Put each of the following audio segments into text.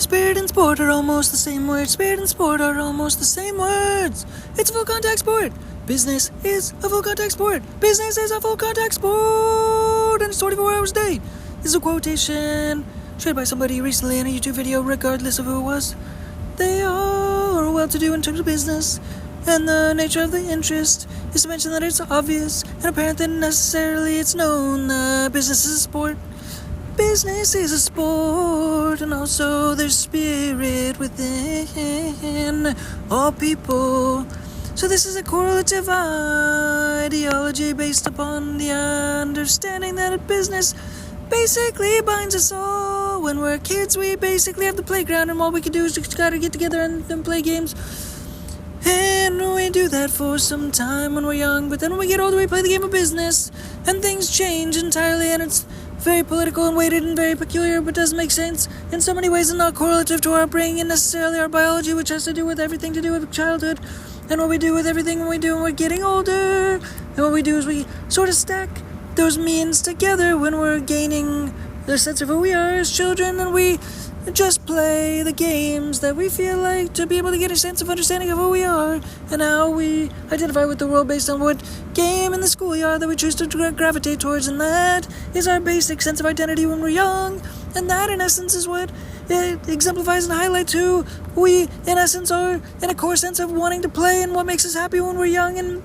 Spirit and sport are almost the same words. Spirit and sport are almost the same words. It's a full contact sport. Business is a full contact sport. Business is a full contact sport. And it's 24 hours a day. This is a quotation shared by somebody recently in a YouTube video, regardless of who it was. They are well-to-do in terms of business, and the nature of the interest is to mention that it's obvious and apparent that necessarily it's known that business is a sport. Business is a sport, and also there's spirit within all people. So this is a correlative ideology based upon the understanding that business basically binds us all. When we're kids, we basically have the playground, and all we can do is just gotta get together and play games. And we do that for some time when we're young, but then when we get older, we play the game of business, and things change entirely, and it's very political and weighted and very peculiar, but does make sense in so many ways and not correlative to our upbringing and necessarily our biology, which has to do with everything to do with childhood and what we do with everything when we do when we're getting older. And what we do is we sort of stack those means together when we're gaining the sense of who we are as children, and we just play the games that we feel like to be able to get a sense of understanding of who we are and how we identify with the world based on what game in the schoolyard that we choose to gravitate towards, and that is our basic sense of identity when we're young, and that in essence is what it exemplifies and highlights who we in essence are in a core sense of wanting to play and what makes us happy when we're young and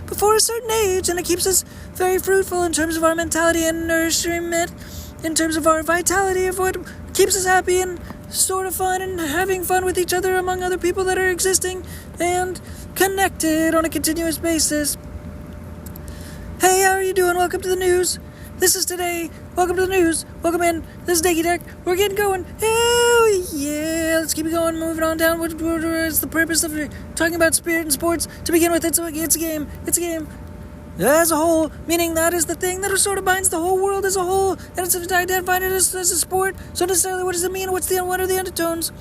before a certain age, and it keeps us very fruitful in terms of our mentality and nourishment, in terms of our vitality of what keeps us happy and sort of fun and having fun with each other among other people that are existing and connected on a continuous basis. Hey, how are you doing? Welcome to the news. This is today. Welcome to the news. Welcome in. This is Dinky Tehc. We're getting going. Hell yeah. Let's keep it going. Moving on down. What is the purpose of talking about spirit and sports? To begin with, it's a game. It's a game. As a whole, meaning that is the thing that sort of binds the whole world as a whole, and it's identified as a sport. So necessarily, what does it mean? What are the undertones?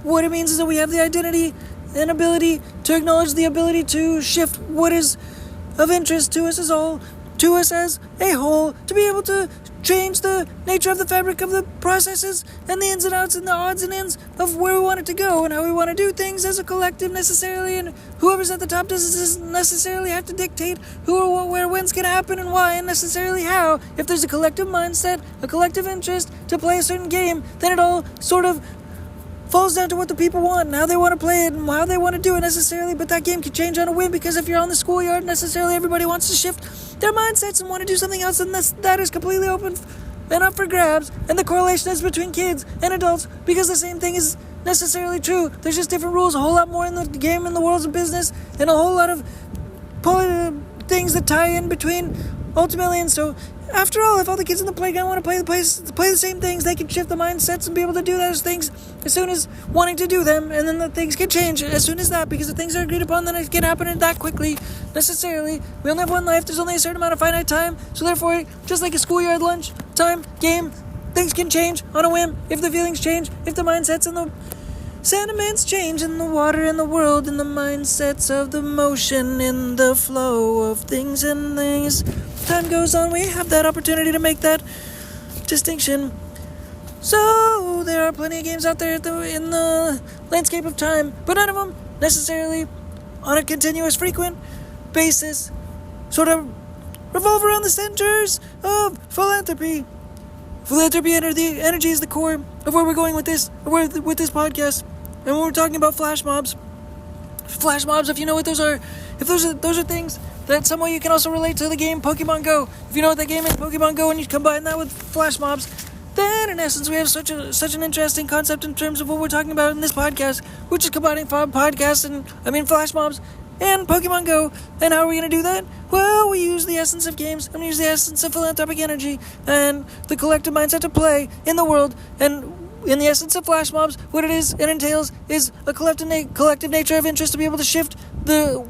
What it means is that we have the identity and ability to acknowledge the ability to shift what is of interest to us as a whole, to be able to change the nature of the fabric of the processes and the ins and outs and the odds and ends of where we want it to go and how we want to do things as a collective necessarily, and whoever's at the top doesn't necessarily have to dictate who or what, where, when's going to happen and why and necessarily how. If there's a collective mindset, a collective interest to play a certain game, then it all sort of falls down to what the people want and how they want to play it and how they want to do it necessarily, but that game can change on a whim because if you're on the schoolyard, necessarily everybody wants to shift their mindsets and want to do something else, and that is completely open and up for grabs, and the correlation is between kids and adults because the same thing is necessarily true. There's just different rules, a whole lot more in the game in the world of business, and a whole lot of things that tie in between ultimately, and so after all, if all the kids in the playground want to play the same things, they can shift the mindsets and be able to do those things as soon as wanting to do them, and then the things can change as soon as that, because if things are agreed upon, then it can happen that quickly, necessarily. We only have one life, there's only a certain amount of finite time, so therefore, just like a schoolyard lunch time game, things can change on a whim, if the feelings change, if the mindsets and the sentiments change in the water in the world, and the mindsets of the motion in the flow of things, and things. Time goes on, we have that opportunity to make that distinction. So there are plenty of games out there in the landscape of time, but none of them necessarily on a continuous, frequent basis sort of revolve around the centers of philanthropy. Philanthropy energy is the core of where we're going with this podcast. And when we're talking about flash mobs, if you know what those are, if those are things that some way you can also relate to the game Pokemon Go. If you know what that game is, Pokemon Go, and you combine that with flash mobs, then in essence we have such an interesting concept in terms of what we're talking about in this podcast, which is combining flash mobs and Pokemon Go. And how are we going to do that? Well, we use the essence of games, and we use the essence of philanthropic energy and the collective mindset to play in the world, and in the essence of flash mobs, what it entails is a collective nature of interest to be able to shift the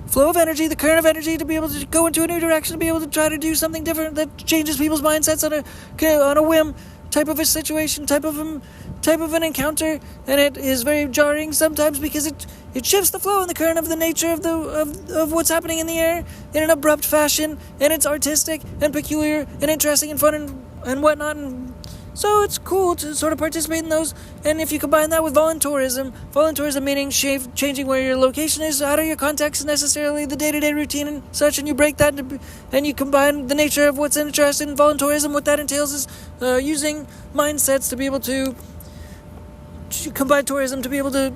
flow of energy, the current of energy, to be able to go into a new direction, to be able to try to do something different that changes people's mindsets on a whim, type of a situation, type of an encounter, and it is very jarring sometimes because it shifts the flow and the current of the nature of what's happening in the air in an abrupt fashion, and it's artistic and peculiar and interesting and fun and whatnot, and So it's cool to sort of participate in those. And if you combine that with voluntourism meaning changing where your location is out of your context necessarily the day-to-day routine and such, and you break that and you combine the nature of what's interested in voluntourism, what that entails is using mindsets to be able to combine tourism to be able to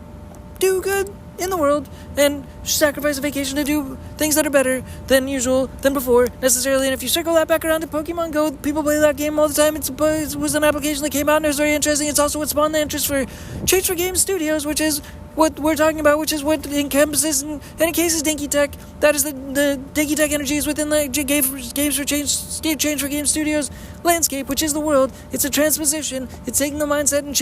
do good in the world and sacrifice a vacation to do things that are better than usual, than before, necessarily. And if you circle that back around to Pokemon Go, people play that game all the time. It was an application that came out and it was very interesting. It's also what spawned the interest for Change4Games Studios, which is what we're talking about, which is what encompasses and encases Dinky Tehc. That is the Dinky Tehc energy is within the Games for Change4Games Studios landscape, which is the world. It's a transposition. It's taking the mindset and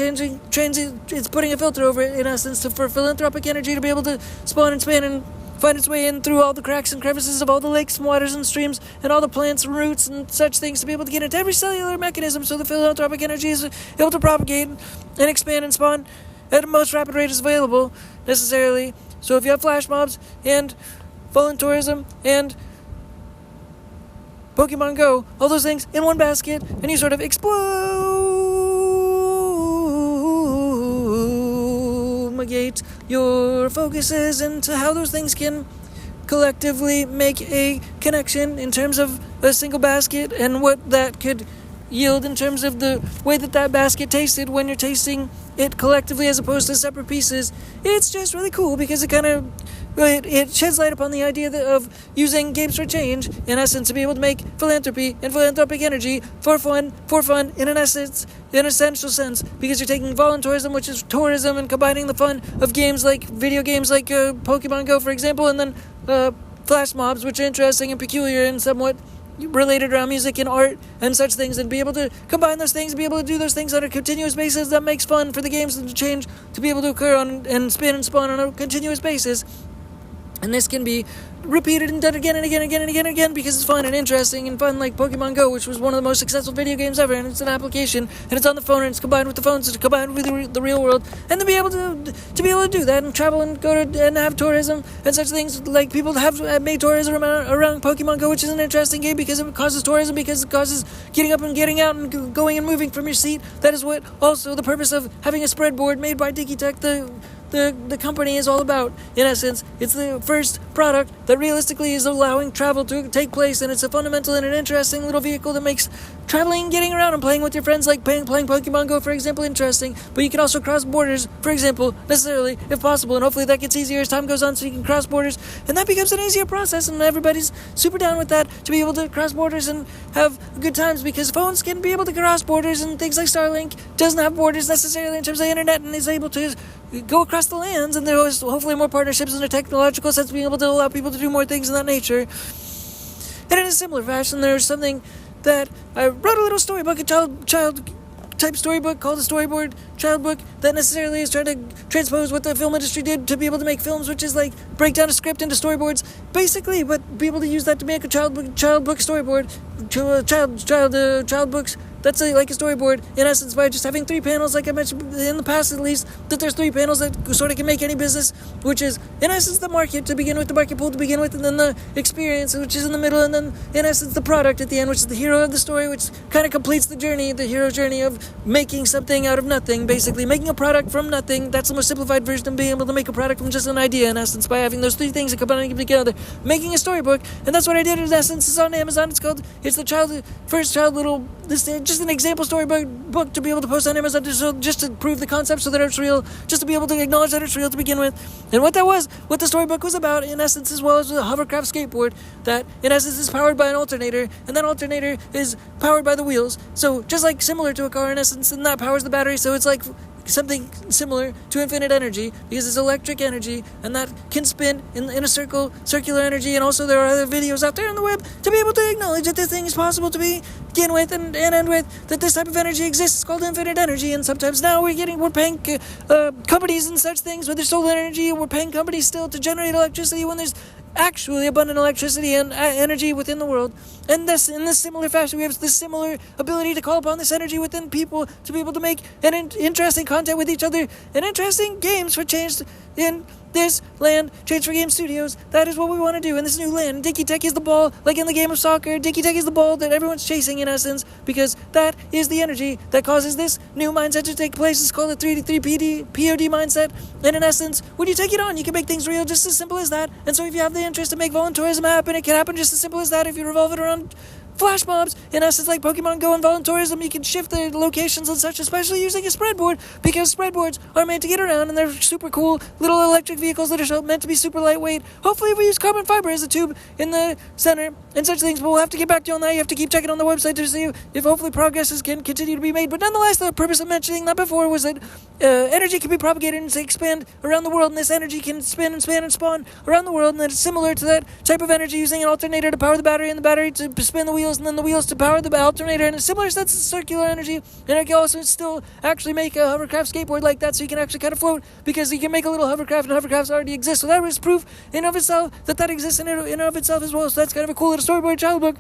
it's putting a filter over it, in essence, for philanthropic energy to be able to spawn and span and find its way in through all the cracks and crevices of all the lakes and waters and streams and all the plants and roots and such things to be able to get into every cellular mechanism so the philanthropic energy is able to propagate and expand and spawn at the most rapid rate is available, necessarily. So if you have flash mobs and voluntourism and Pokemon Go, all those things in one basket, and you sort of explode your focuses into how those things can collectively make a connection in terms of a single basket and what that could yield in terms of the way that basket tasted when you're tasting it collectively as opposed to separate pieces. It's just really cool because it sheds light upon the idea of using games for change, in essence, to be able to make philanthropy and philanthropic energy for fun, in an essential sense, because you're taking voluntourism, which is tourism, and combining the fun of games like video games like Pokemon Go, for example, and then flash mobs, which are interesting and peculiar and somewhat related around music and art and such things, and be able to combine those things, be able to do those things on a continuous basis that makes fun for the games to change to be able to occur on and spin and spawn on a continuous basis. And this can be repeated and done again and again and again and again and again because it's fun and interesting and fun, like Pokemon Go, which was one of the most successful video games ever, and it's an application and it's on the phone and it's combined with the phones, it's combined with the real world, and to be able to do that and travel and go to and have tourism and such things, like people have made tourism around Pokemon Go, which is an interesting game because it causes tourism, because it causes getting up and getting out and going and moving from your seat. That is what also the purpose of having a spreadboard made by Dinky Tehc, the company, is all about. In essence, it's the first product that realistically is allowing travel to take place, and it's a fundamental and an interesting little vehicle that makes traveling, getting around, and playing with your friends, like playing Pokemon Go, for example, interesting. But you can also cross borders, for example, necessarily, if possible, and hopefully that gets easier as time goes on, so you can cross borders, and that becomes an easier process, and everybody's super down with that, to be able to cross borders and have good times, because phones can be able to cross borders, and things like Starlink doesn't have borders necessarily in terms of the internet, and is able to go across the lands, and there's hopefully more partnerships in a technological sense, being able to allow people to do more things in that nature. And in a similar fashion, there's something that I wrote a little storybook, a child type storybook called a storyboard child book, that necessarily is trying to transpose what the film industry did to be able to make films, which is like break down a script into storyboards, basically, but be able to use that to make a child book storyboard, child books. That's like a storyboard, in essence, by just having 3 panels, like I mentioned in the past at least, that there's 3 panels that sort of can make any business, which is, in essence, the market to begin with, the market pool to begin with, and then the experience, which is in the middle, and then, in essence, the product at the end, which is the hero of the story, which kind of completes the hero's journey of making something out of nothing, basically, making a product from nothing. That's the most simplified version of being able to make a product from just an idea, in essence, by having those 3 things and combining them together, making a storybook, and that's what I did, in essence. It's on Amazon. It's the first child little, just an example storybook to be able to post on Amazon, just to prove the concept so that it's real, just to be able to acknowledge that it's real to begin with. And what the storybook was about, in essence, as well as a hovercraft skateboard that, in essence, is powered by an alternator, and that alternator is powered by the wheels. So just like similar to a car, in essence, and that powers the battery, so it's like something similar to infinite energy, because it's electric energy, and that can spin in a circular energy. And also there are other videos out there on the web to be able to acknowledge that this thing is possible to begin with and end with, that this type of energy exists. It's called infinite energy, and sometimes now we're paying companies and such things with their solar energy, and we're paying companies still to generate electricity when there's actually abundant electricity and energy within the world. And thus, in this similar fashion, we have this similar ability to call upon this energy within people to be able to make an interesting content with each other and interesting games for change in this land, Change4Games Studios, that is what we want to do in this new land. Dinky Tehc is the ball, like in the game of soccer. Dinky Tehc is the ball that everyone's chasing in essence, because that is the energy that causes this new mindset to take place. It's called a 3D POD mindset, and in essence, when you take it on, you can make things real, just as simple as that. And so if you have the interest to make voluntourism happen, it can happen just as simple as that. If you revolve it around flash mobs, in essence, like Pokemon Go and voluntourism, you can shift the locations and such, especially using a spreadboard, because spreadboards are meant to get around, and they're super cool little electric vehicles that are meant to be super lightweight. Hopefully we use carbon fiber as a tube in the center and such things, but we'll have to get back to you on that. You have to keep checking on the website to see if hopefully progress can continue to be made. But nonetheless, the purpose of mentioning that before was that energy can be propagated and expand around the world, and this energy can spin and span and spawn around the world, and then it's similar to that type of energy using an alternator to power the battery, and the battery to spin the wheels, and then the wheels to power the alternator. In a similar sense, it's circular energy, and it can also still actually make a hovercraft skateboard like that, so you can actually kind of float, because you can make a little hovercraft, and hovercrafts already exist. So that was proof in of itself that exists in and of itself as well. So that's kind of a cool little storyboard child book.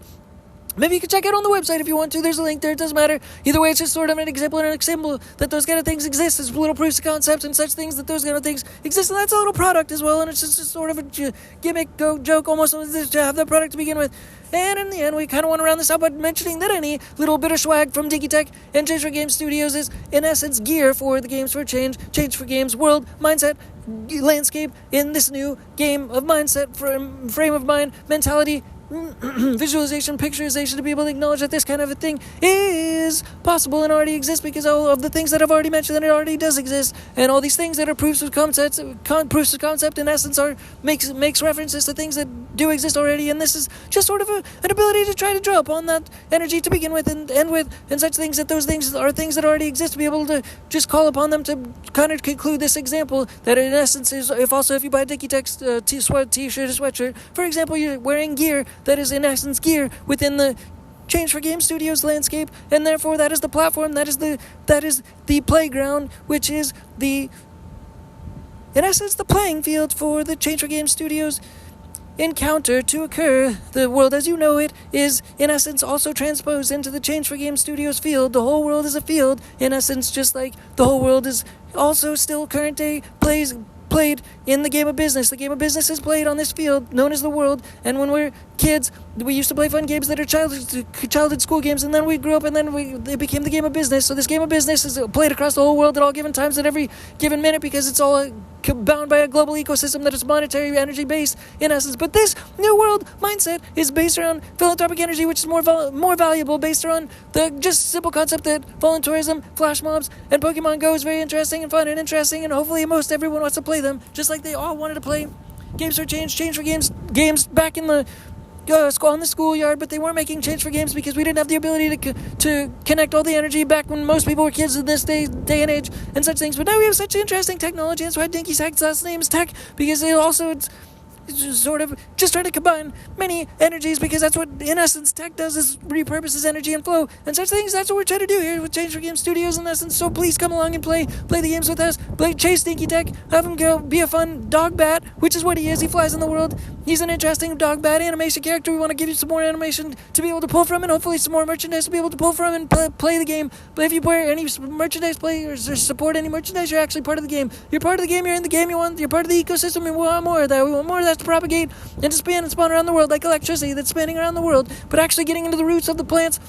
Maybe you can check it on the website if you want to. There's a link there. It doesn't matter. Either way, it's just sort of an example and an example that those kind of things exist. There's little proofs of concept and such things that those kind of things exist. And that's a little product as well. And it's just sort of a gimmick, joke almost to have that product to begin with. And in the end, we kind of want to round this out by mentioning that any little bit of swag from Dinky Tehc and Change4Games Studios is, in essence, gear for the Games for Change, Change4Games world mindset landscape in this new game of mindset, frame of mind, mentality, visualization, picturization, to be able to acknowledge that this kind of a thing is possible and already exists, because all of the things that I've already mentioned, that it already does exist, and all these things that are proofs of concept in essence makes references to things that do exist already. And this is just sort of an ability to try to draw upon that energy to begin with and end with, and such things, that those things are things that already exist, to be able to just call upon them to kind of conclude this example that in essence is, if you buy a Dinky Tehc t-shirt or sweatshirt, for example, you're wearing gear that is in essence gear within the Change4Games Studios landscape, and therefore that is the platform, that is the playground, which is in essence the playing field for the Change4Games Studios encounter to occur. The world as you know it is in essence also transposed into the Change4Games Studios field. The whole world is a field, in essence, just like the whole world is also still current day played in the game of business. The game of business is played on this field known as the world, and when we're kids, we used to play fun games that are childhood school games, and then we grew up, and then it became the game of business. So this game of business is played across the whole world at all given times, at every given minute, because it's all bound by a global ecosystem that is monetary energy based in essence. But this new world mindset is based around philanthropic energy, which is more valuable, based around the just simple concept that voluntourism, flash mobs, and Pokemon Go is very interesting and fun and interesting, and hopefully most everyone wants to play them, just like they all wanted to play Games for Change, Change4Games back in the on the schoolyard, but they weren't making Change4Games because we didn't have the ability to connect all the energy back when most people were kids in this day and age and such things. But now we have such interesting technology. That's why Dinky Tehc's last name is Tech, because it's just sort of just trying to combine many energies, because that's what in essence tech does, is repurposes energy and flow and such things. That's what we're trying to do here with Change4Games Studios in essence. So please come along and play the games with us. Chase Dinky Tehc, have him go be a fun dog bat, which is what he is. He flies in the world. He's an interesting dog bat animation character. We want to give you some more animation to be able to pull from, and hopefully some more merchandise to be able to pull from and play the game. But if you wear any merchandise, or support any merchandise, you're actually part of the game. You're part of the game. You're in the game. You're part of the ecosystem. We want more of that. We want more of that to propagate and to spin and spawn around the world like electricity that's spinning around the world, but actually getting into the roots of the plants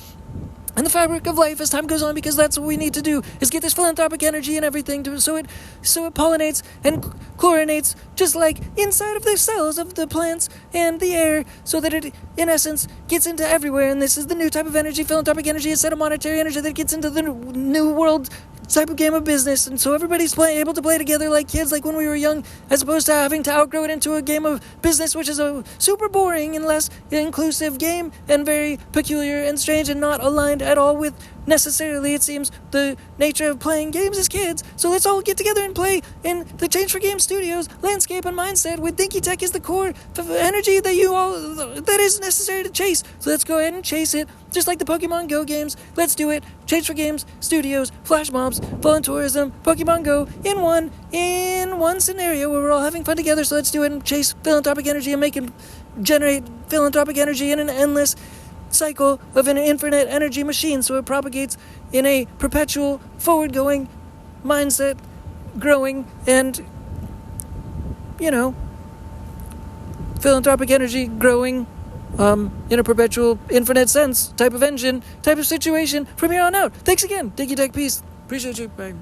and the fabric of life as time goes on, because that's what we need to do, is get this philanthropic energy and everything so it pollinates and chlorinates just like inside of the cells of the plants and the air, so that it in essence gets into everywhere. And this is the new type of energy, philanthropic energy, instead of monetary energy, that gets into the new world type of game of business. And so everybody's able to play together like kids, like when we were young, as opposed to having to outgrow it into a game of business, which is a super boring and less inclusive game, and very peculiar and strange, and not aligned at all with necessarily, it seems, the nature of playing games as kids. So let's all get together and play in the Change4Games Studios landscape and mindset, with Dinky Tehc as the core of energy that is necessary to chase. So let's go ahead and chase it, just like the Pokemon Go games. Let's do it. Change4Games Studios, flash mobs, voluntourism, Pokemon Go in one scenario where we're all having fun together. So let's do it and chase philanthropic energy and generate philanthropic energy in an endless cycle of an infinite energy machine, so it propagates in a perpetual forward-going mindset, growing and philanthropic energy growing in a perpetual infinite sense type of engine, type of situation from here on out. Thanks again. Dinky Tehc, peace. Appreciate you. Bye.